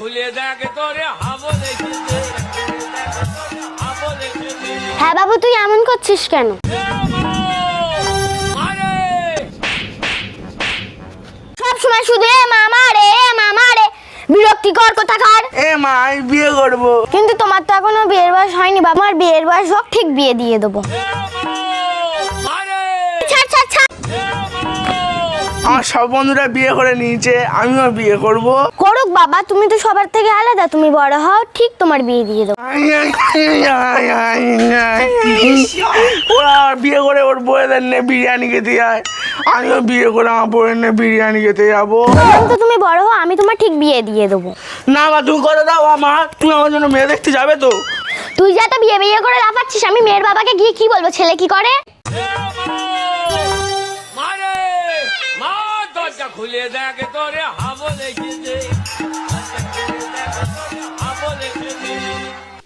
খুলে দেখে তোরে হাবো দেখেছে। হ্যাঁ বাবু, তুই এমন করছিস কেন? সব সময় শুধু এ মামা রে বিরক্তিকর কোথাকার। এ মা, আমি বিয়ে করবো। কিন্তু তোমার তো এখনো বিয়ের বয়স হয়নি বাবা। আমার বিয়ের বয়স হোক, ঠিক বিয়ে দিয়ে দেবো। ছাড় ছাড় ছাড়। আমার সব বন্ধুরা বিয়ে করে নিয়েছে, আমিও বিয়ে করব। করুক বাবা, তুমি তো সবার থেকে আলাদা। তুমি বড় হও, ঠিক তোমার বিয়ে দিয়ে দেবো। ওরা বিয়ে করে ওর বউয়েদের নিয়ে বিরিয়ানি খেতে যায়, আমিও বিয়ে করে আমার বউয়ের নিয়ে বিরিয়ানি খেতে যাবো। তো তুমি বড় হও, আমি তোমার ঠিক বিয়ে দিয়ে দেবো। না মা, তুমি করে দাও। মা, তুমি আমার জন্য মেয়ে দেখতে যাবে তো? তুই যাতে বিয়ে বিয়ে করে লাফাচ্ছিস, আমি মেয়ের বাবাকে গিয়ে কি বলবো? ছেলে কি করে? মা দরজা খুলে দেখে তোরে হাবো দেখেছে।